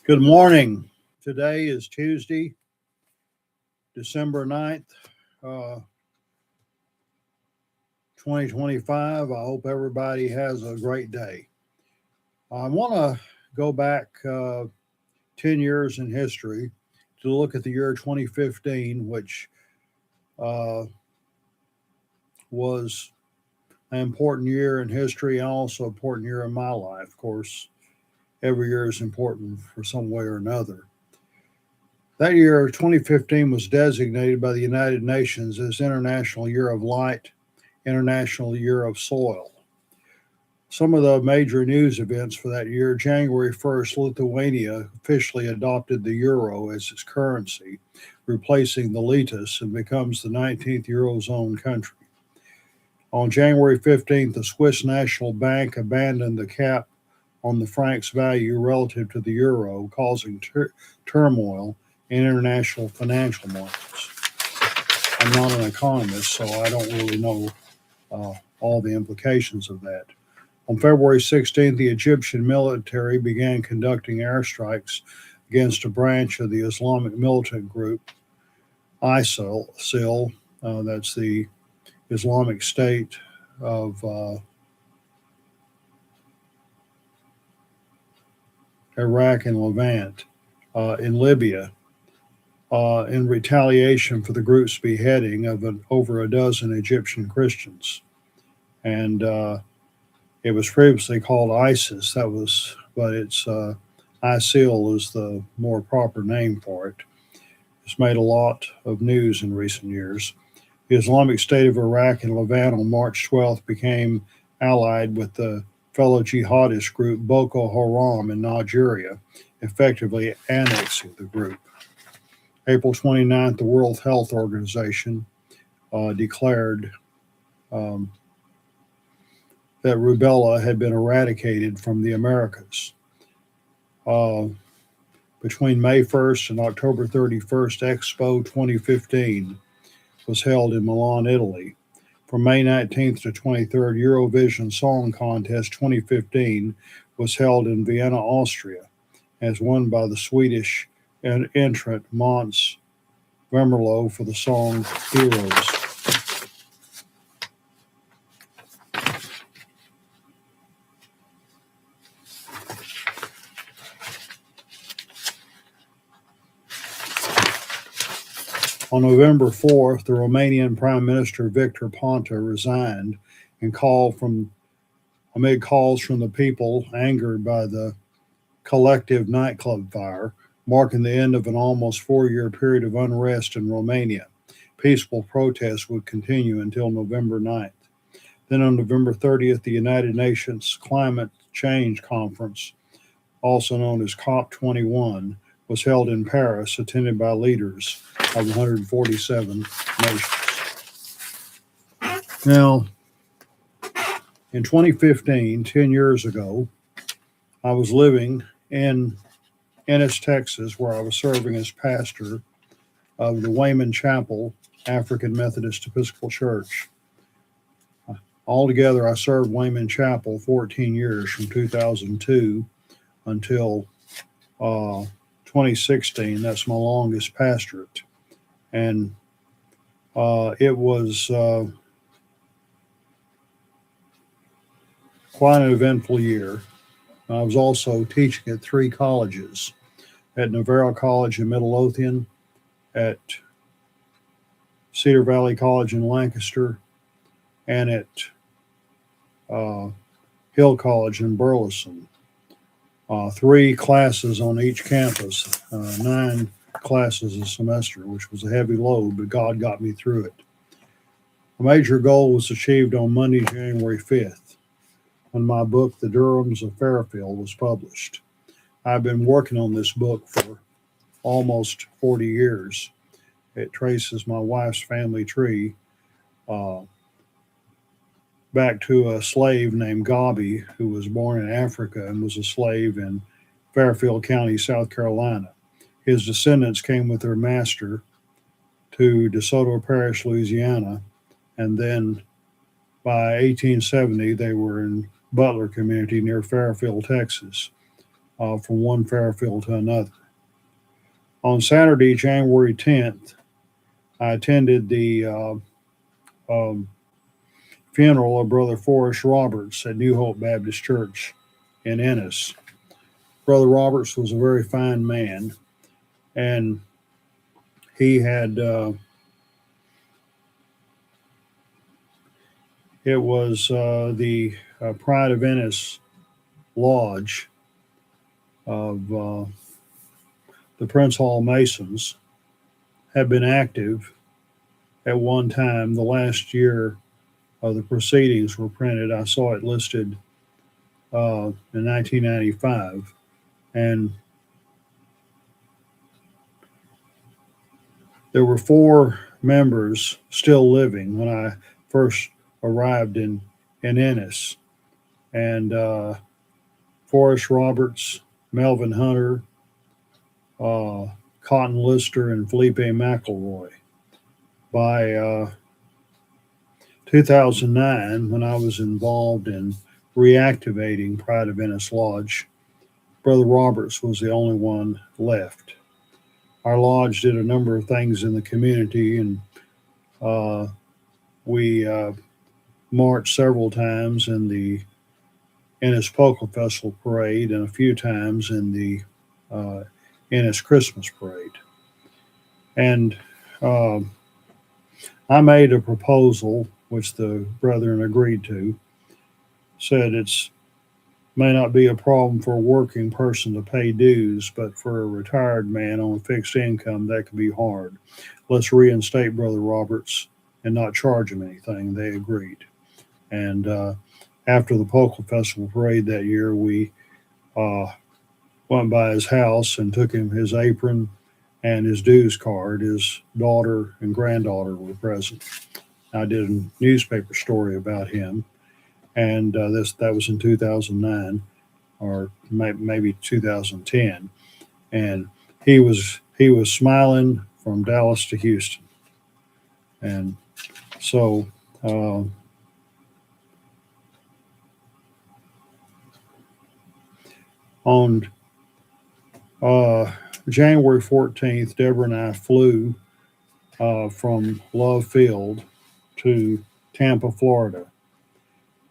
Good morning. Today is Tuesday, December 9th, uh, 2025. I hope everybody has a great day. I want to go back 10 years in history to look at the year 2015, which uh, was an important year in history and also an important year in my life. Of course, every year is important for some way or another. That year, 2015, was designated by the United Nations as International Year of Light, International Year of Soil. Some of the major news events for that year: January 1st, Lithuania officially adopted the euro as its currency, replacing the litas, and becomes the 19th Eurozone country. On January 15th, the Swiss National Bank abandoned the cap on the franc's value relative to the euro, causing turmoil in international financial markets. I'm not an economist, so I don't really know all the implications of that. On February 16th, the Egyptian military began conducting airstrikes against a branch of the Islamic militant group ISIL. That's the Islamic State of Iraq and Levant, in Libya, in retaliation for the group's beheading of over a dozen Egyptian Christians. And it was previously called ISIS. But it's ISIL is the more proper name for it. It's made a lot of news in recent years. The Islamic State of Iraq and Levant on March 12th became allied with the fellow jihadist group Boko Haram in Nigeria, effectively annexing the group. April 29th, the World Health Organization declared that rubella had been eradicated from the Americas. Between May 1st and October 31st, Expo 2015 was held in Milan, Italy. From May 19th to 23rd, Eurovision Song Contest 2015 was held in Vienna, Austria, as won by the Swedish entrant Måns Zelmerlöw for the song Heroes. On November 4th, the Romanian Prime Minister Victor Ponta resigned amid calls from the people angered by the collective nightclub fire, marking the end of an almost 4-year period of unrest in Romania. Peaceful protests would continue until November 9th. Then on November 30th, the United Nations Climate Change Conference, also known as COP21, was held in Paris, attended by leaders of 147 nations. Now, in 2015, 10 years ago, I was living in Ennis, Texas, where I was serving as pastor of the Wayman Chapel African Methodist Episcopal Church. Altogether, I served Wayman Chapel 14 years, from 2002 until 2016. That's my longest pastorate. And it was quite an eventful year. I was also teaching at 3 colleges: at Navarro College in Midlothian, at Cedar Valley College in Lancaster, and at Hill College in Burleson. 3 classes on each campus, 9 classes a semester, which was a heavy load, but God got me through it. A major goal was achieved on Monday, January 5th, when my book, The Durhams of Fairfield, was published. I've been working on this book for almost 40 years. It traces my wife's family tree back to a slave named Gabi, who was born in Africa and was a slave in Fairfield County, South Carolina. His descendants came with their master to DeSoto Parish, Louisiana, and then by 1870 they were in Butler community near Fairfield, Texas. from one Fairfield to another. On Saturday, January 10th, I attended the um, funeral of Brother Forrest Roberts at New Hope Baptist Church in Ennis. Brother Roberts was a very fine man, and he had it was the Pride of Ennis Lodge of the Prince Hall Masons had been active at one time. The last year of the proceedings were printed. I saw it listed in 1995, and there were four members still living when I first arrived in Ennis, and Forrest Roberts, Melvin Hunter, uh, Cotton Lister, and Felipe McElroy. By 2009, when I was involved in reactivating Pride of Ennis Lodge, Brother Roberts was the only one left. Our lodge did a number of things in the community, and uh, we marched several times in the Ennis Polka Festival Parade and a few times in the uh, Ennis Christmas Parade. And uh, I made a proposal, which the brethren agreed to, said it's may not be a problem for a working person to pay dues, but for a retired man on a fixed income, that could be hard. Let's reinstate Brother Roberts and not charge him anything. They agreed. And after the Polka Festival parade that year, we uh, went by his house and took him his apron and his dues card. His daughter and granddaughter were present. I did a newspaper story about him, and that was in 2009 or maybe 2010, and he was smiling from Dallas to Houston, and so on January 14th, Deborah and I flew from Love Field to Tampa, Florida,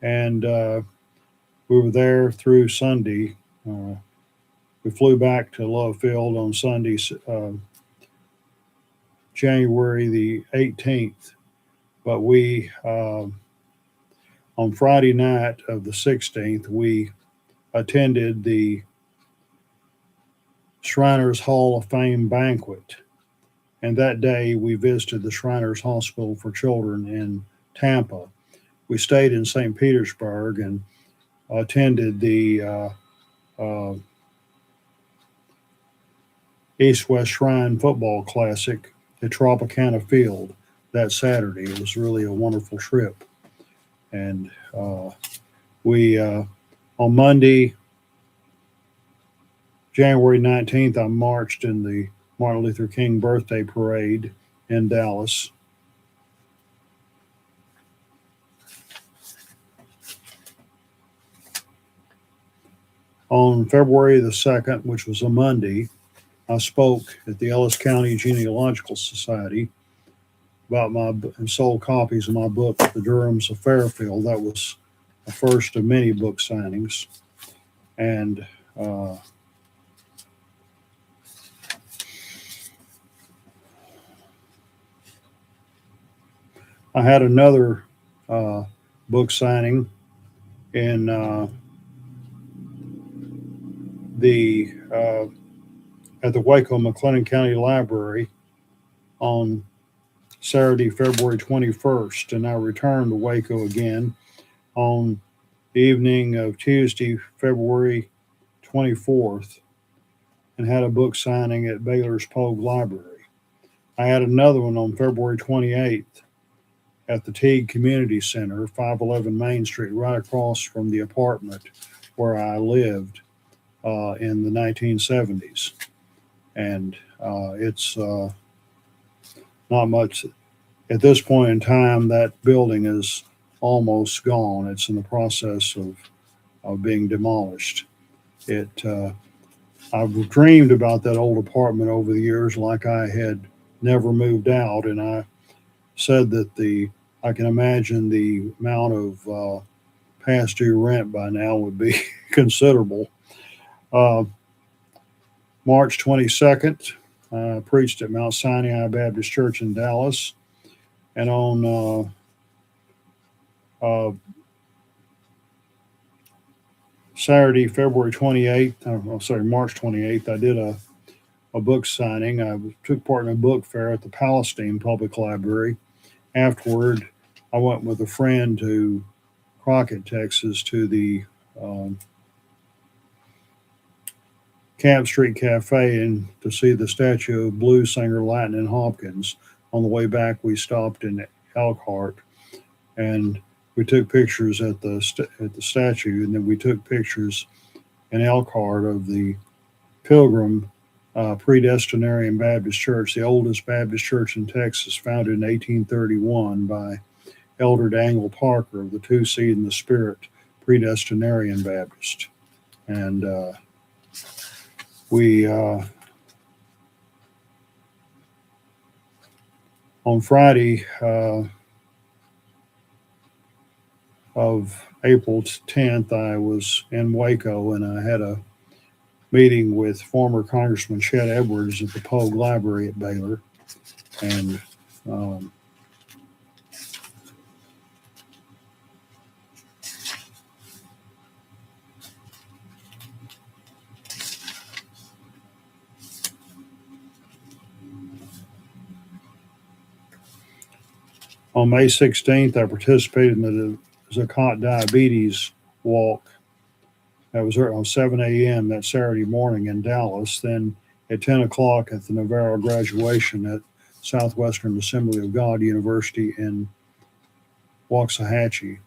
and we were there through Sunday. We flew back to Love Field on Sunday, January the 18th, but we on Friday night of the 16th we attended the Shriners Hall of Fame banquet, and that day we visited the Shriners Hospital for Children in Tampa. We stayed in St. Petersburg and attended the uh, East West Shrine Football Classic at Tropicana Field that Saturday. It was really a wonderful trip. And we, on Monday, January 19th, I marched in the Martin Luther King birthday parade in Dallas. On February the 2nd, which was a Monday, I spoke at the Ellis County Genealogical Society about and sold copies of my book, The Durhams of Fairfield. That was the first of many book signings. And I had another book signing in the at the Waco McLennan County Library on Saturday, February 21st, and I returned to Waco again on the evening of Tuesday, February 24th, and had a book signing at Baylor's Pogue Library. I had another one on February 28th at the Teague Community Center, 511 Main Street, right across from the apartment where I lived in the 1970s. And it's not much. At this point in time, that building is almost gone. It's in the process of being demolished. It I've dreamed about that old apartment over the years like I had never moved out, and I said that I can imagine the amount of past due rent by now would be considerable. Uh, March 22nd, I preached at Mount Sinai Baptist Church in Dallas, and on Saturday, February 28th, March 28th, I did a book signing. I took part in a book fair at the Palestine Public Library. Afterward, I went with a friend to Crockett, Texas, to the um, Camp Street Cafe and to see the statue of blues singer Lightnin' Hopkins. On the way back, we stopped in Elkhart and we took pictures at the statue, and then we took pictures in Elkhart of the Pilgrim Predestinarian Baptist Church, the oldest Baptist church in Texas, founded in 1831 by Elder Daniel Parker of the Two Seed and the Spirit Predestinarian Baptist. And we, on Friday of April 10th, I was in Waco and I had a meeting with former Congressman Chet Edwards at the Pogue Library at Baylor. And um, on May 16th, I participated in the Zakat Diabetes Walk. That was on 7 a.m. that Saturday morning in Dallas. Then at 10 o'clock at the Navarro graduation at Southwestern Assembly of God University in Waxahachie.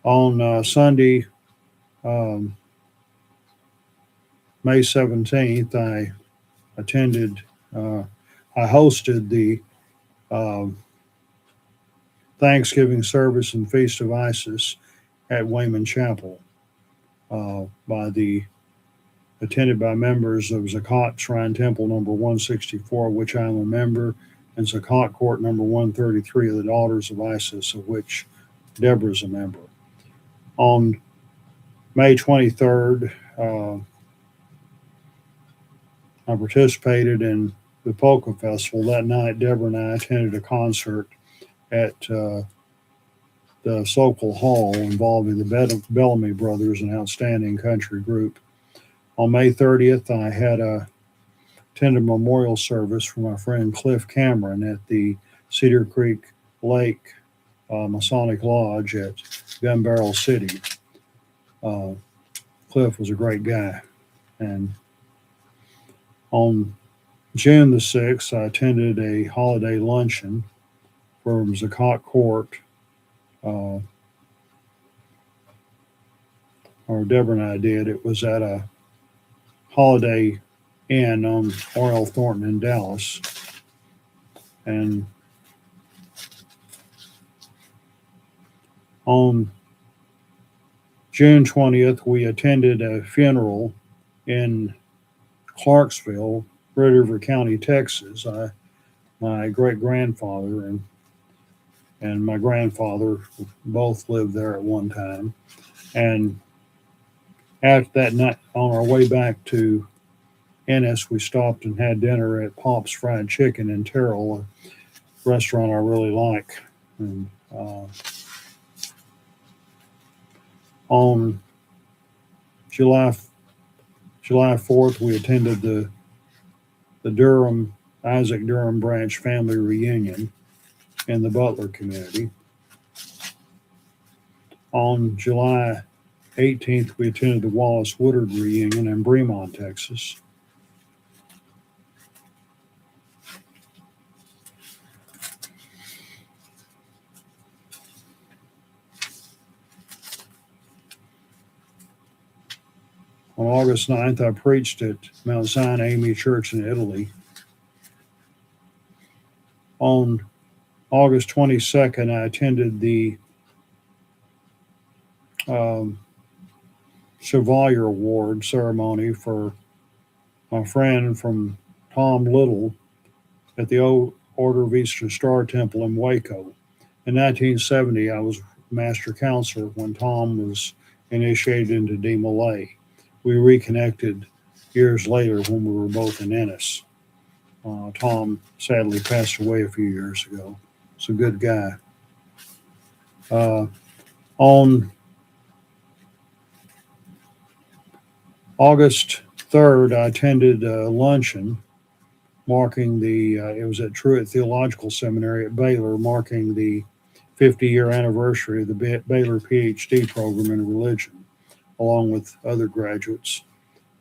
On Sunday, um, May 17th, attended, uh, I hosted the uh, Thanksgiving service and Feast of Isis at Wayman Chapel by the attended by members of Zakat Shrine Temple number 164, which I am a member, and Zakat Court number 133 of the Daughters of Isis, of which Deborah is a member. On May 23rd, I participated in the Polka Festival. That night, Deborah and I attended a concert at the Sokol Hall involving the Bellamy Brothers, an outstanding country group. On May 30th, I attended a memorial service for my friend Cliff Cameron at the Cedar Creek Lake Masonic Lodge at Gun Barrel City. Cliff was a great guy. And on June the 6th, I attended a holiday luncheon from Zakat Court, or Deborah and I did. It was at a Holiday Inn on R.L. Thornton in Dallas. And on June 20th, we attended a funeral in Clarksville, Red River County, Texas. My great grandfather and my grandfather both lived there at one time. And after that night, on our way back to Ennis, we stopped and had dinner at Pop's Fried Chicken in Terrell, a restaurant I really like. And on July 4th, we attended the Isaac Durham Branch family reunion in the Butler community. On July 18th, we attended the Wallace Woodard reunion in Bremont, Texas. On August 9th, I preached at Mount Zion AME Church in Italy. On August 22nd, I attended the Chevalier Award ceremony for my friend from Tom Little at the Old Order of Eastern Star Temple in Waco. In 1970, I was master counselor when Tom was initiated into DeMolay. We reconnected years later when we were both in Ennis. Tom sadly passed away a few years ago. He's a good guy. Uh, on August 3rd, I attended a luncheon marking it was at Truett Theological Seminary at Baylor, marking the 50-year anniversary of the Baylor PhD program in religion, along with other graduates.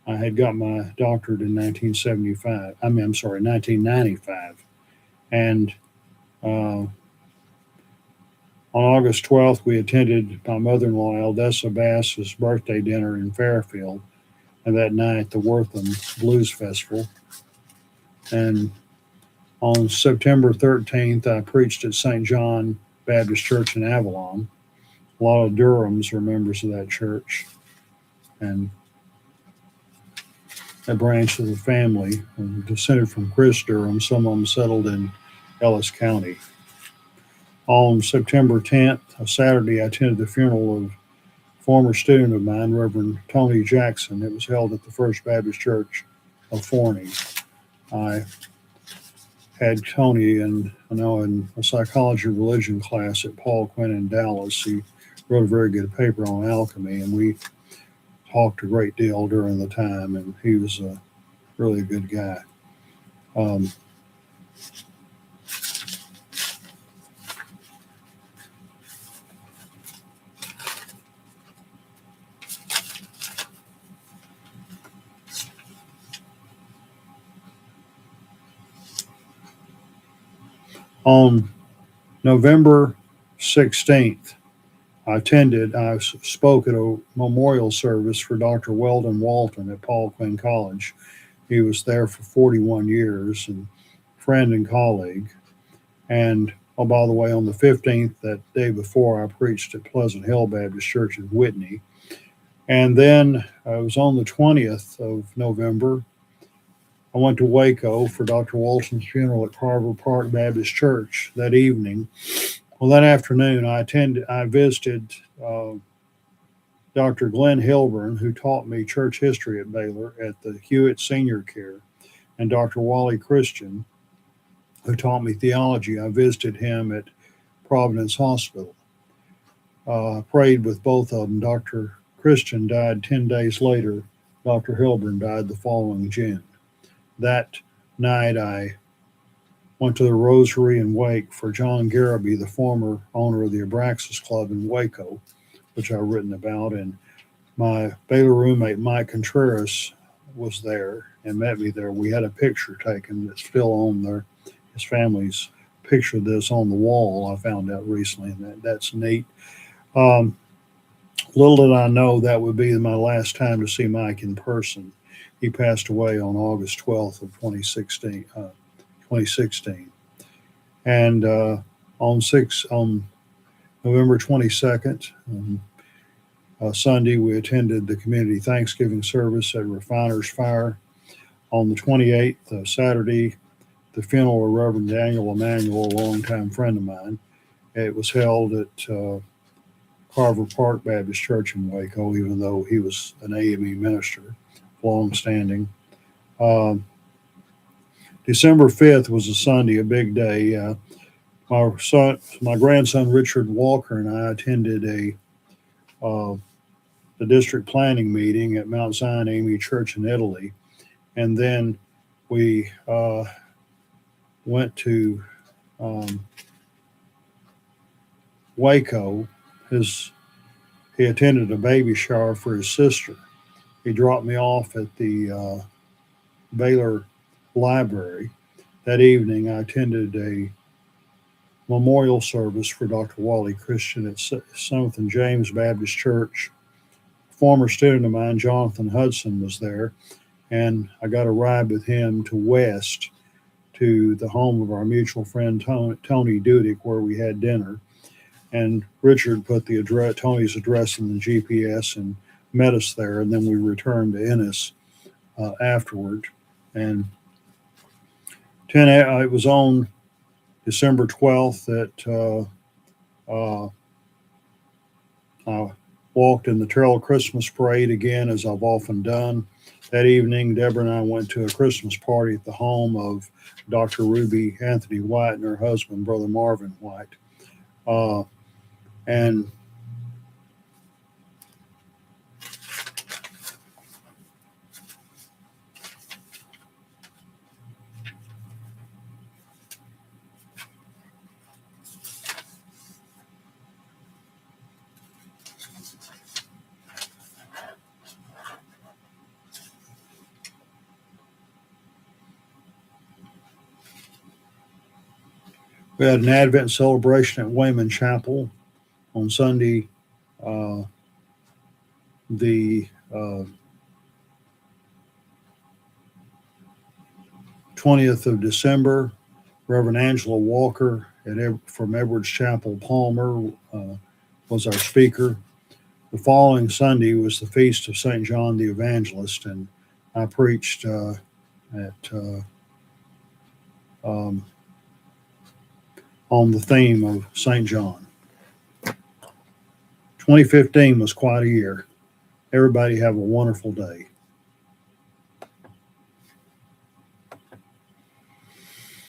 I had got my doctorate in 1995. And on August 12th, we attended my mother-in-law, Eldessa Bass's birthday dinner in Fairfield, and that night, the Wortham Blues Festival. And on September 13th, I preached at St. John Baptist Church in Avalon. A lot of Durhams are members of that church, and a branch of the family, descended from Chris Durham. Some of them settled in Ellis County. On September 10th, a Saturday, I attended the funeral of a former student of mine, Reverend Tony Jackson. It was held at the First Baptist Church of Forney. I had Tony in a psychology religion class at Paul Quinn in Dallas. He wrote a very good paper on alchemy, and we talked a great deal during the time, and he was a really good guy. On November 16th, I spoke at a memorial service for Dr. Weldon Walton at Paul Quinn College. He was there for 41 years and friend and colleague. And oh, by the way, on the 15th, that day before, I preached at Pleasant Hill Baptist Church in Whitney. And then it was on the 20th of November, I went to Waco for Dr. Walton's funeral at Carver Park Baptist Church that evening. Well, that afternoon, I visited Dr. Glenn Hilburn, who taught me church history at Baylor at the Hewitt Senior Care, and Dr. Wally Christian, who taught me theology. I visited him at Providence Hospital. Prayed with both of them. Dr. Christian died 10 days later. Dr. Hilburn died the following June. That night, I went to the Rosary and Wake for John Garraby, the former owner of the Abraxas Club in Waco, which I've written about. And my Baylor roommate, Mike Contreras, was there and met me there. We had a picture taken that's still on there. His family's picture of this on the wall, I found out recently, and that's neat. Little did I know that would be my last time to see Mike in person. He passed away on August 12th of 2016. And on November 22nd, Sunday, we attended the community Thanksgiving service at Refiner's Fire. On the 28th, Saturday, the funeral of Reverend Daniel Emanuel, a longtime friend of mine. It was held at Carver Park Baptist Church in Waco, even though he was an AME minister, long-standing. December 5th was a Sunday, a big day. My grandson Richard Walker and I attended the district planning meeting at Mount Zion AME Church in Italy, and then we went to Waco. He attended a baby shower for his sister. He dropped me off at the Baylor Library. That evening, I attended a memorial service for Dr. Wally Christian at 7th and James Baptist Church. A former student of mine, Jonathan Hudson, was there, and I got a ride with him to West to the home of our mutual friend Tony Dudick, where we had dinner. And Richard put Tony's address in the GPS and met us there, and then we returned to Ennis afterward. And it was on December 12th that I walked in the Trail Christmas Parade again, as I've often done. That evening, Deborah and I went to a Christmas party at the home of Dr. Ruby Anthony White and her husband, Brother Marvin White. And we had an Advent celebration at Wayman Chapel on Sunday, uh, the 20th of December. Reverend Angela Walker from Edwards Chapel, Palmer, was our speaker. The following Sunday was the feast of St. John the Evangelist, and I preached um, on the theme of St. John. 2015 was quite a year. Everybody have a wonderful day.